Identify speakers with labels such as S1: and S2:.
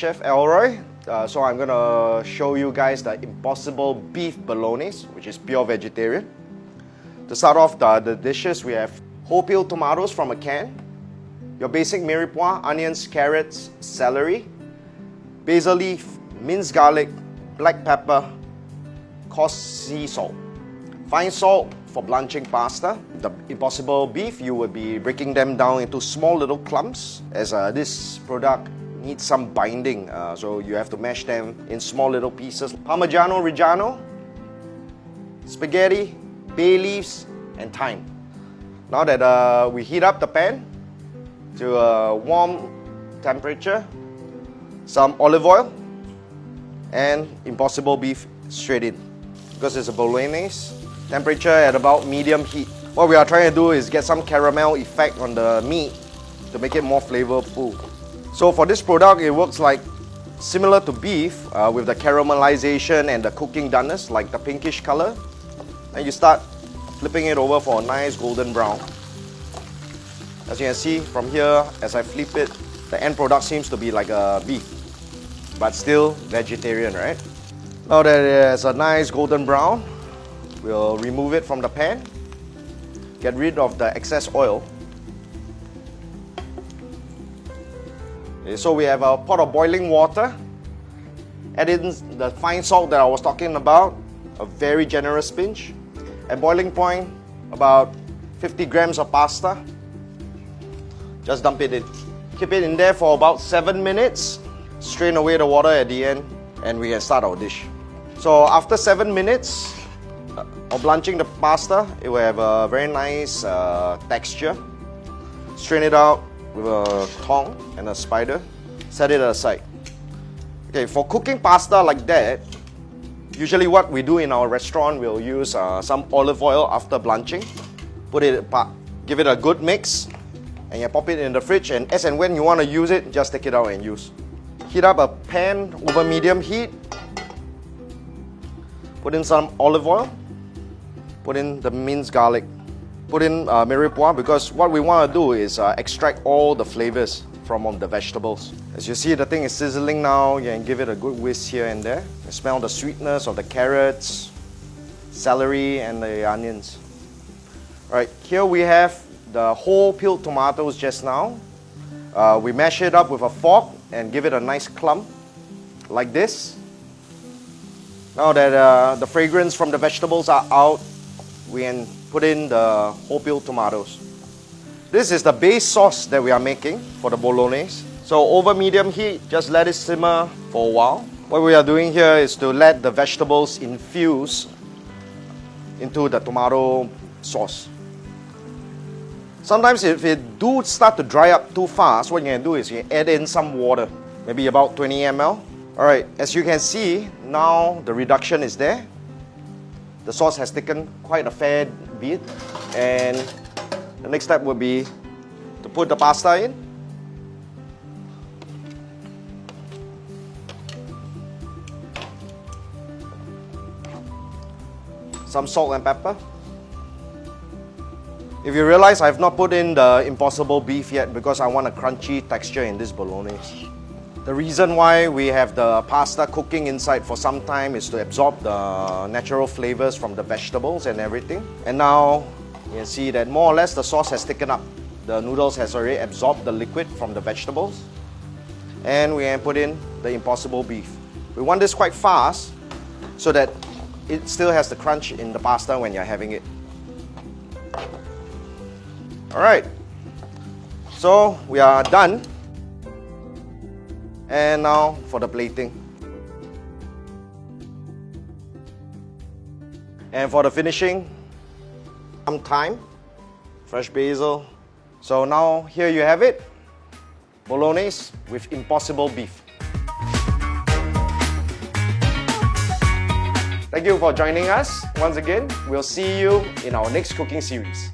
S1: Chef Alroy. So I'm gonna show you guys the impossible beef bolognese, which is pure vegetarian. To start off the dishes, we have whole peel tomatoes from a can, your basic mirepoix, onions, carrots, celery, basil leaf, minced garlic, black pepper, coarse sea salt, fine salt for blanching pasta. The impossible beef, you would be breaking them down into small little clumps, as this product needs some binding, so you have to mash them in small little pieces. Parmigiano Reggiano, spaghetti, bay leaves, and thyme. Now that we heat up the pan to a warm temperature, some olive oil, and impossible beef straight in. Because it's a bolognese, temperature at about medium heat. What we are trying to do is get some caramel effect on the meat to make it more flavorful. So for this product, it works like similar to beef with the caramelization and the cooking doneness, like the pinkish color. And you start flipping it over for a nice golden brown. As you can see from here, as I flip it, the end product seems to be like a beef, but still vegetarian, right? Now that it has a nice golden brown, we'll remove it from the pan, get rid of the excess oil. Okay, so we have a pot of boiling water, add in the fine salt that I was talking about, a very generous pinch. At boiling point, about 50 grams of pasta. Just dump it in. Keep it in there for about 7 minutes. Strain away the water at the end, and we can start our dish. So after 7 minutes of blanching the pasta, it will have a very nice texture. Strain it out with a tong and a spider. Set it aside. Okay, for cooking pasta like that, usually what we do in our restaurant, we'll use some olive oil after blanching. Put it apart, give it a good mix, and you pop it in the fridge, and as and when you want to use it, just take it out and use. Heat up a pan over medium heat. Put in some olive oil. Put in the minced garlic. Put in mirepoix, because what we want to do is extract all the flavors from the vegetables. As you see, the thing is sizzling now. You can give it a good whisk here and there. You smell the sweetness of the carrots, celery, and the onions. Alright, here we have the whole peeled tomatoes just now. We mash it up with a fork and give it a nice clump, like this. Now that the fragrance from the vegetables are out, we can put in the whole peeled tomatoes. This is the base sauce that we are making for the bolognese. So over medium heat, just let it simmer for a while. What we are doing here is to let the vegetables infuse into the tomato sauce. Sometimes if it do start to dry up too fast, what you can do is you add in some water, maybe about 20 ml. Alright, as you can see, now the reduction is there. The sauce has taken quite a fair bit, and the next step would be to put the pasta in. Some salt and pepper. If you realize, I have not put in the impossible beef yet because I want a crunchy texture in this bolognese. The reason why we have the pasta cooking inside for some time is to absorb the natural flavors from the vegetables and everything. And now you can see that more or less the sauce has taken up. The noodles has already absorbed the liquid from the vegetables. And we can put in the impossible beef. We want this quite fast so that it still has the crunch in the pasta when you're having it. Alright, so we are done. And now for the plating. And for the finishing, some thyme, fresh basil. So now here you have it, bolognese with impossible beef. Thank you for joining us. Once again, we'll see you in our next cooking series.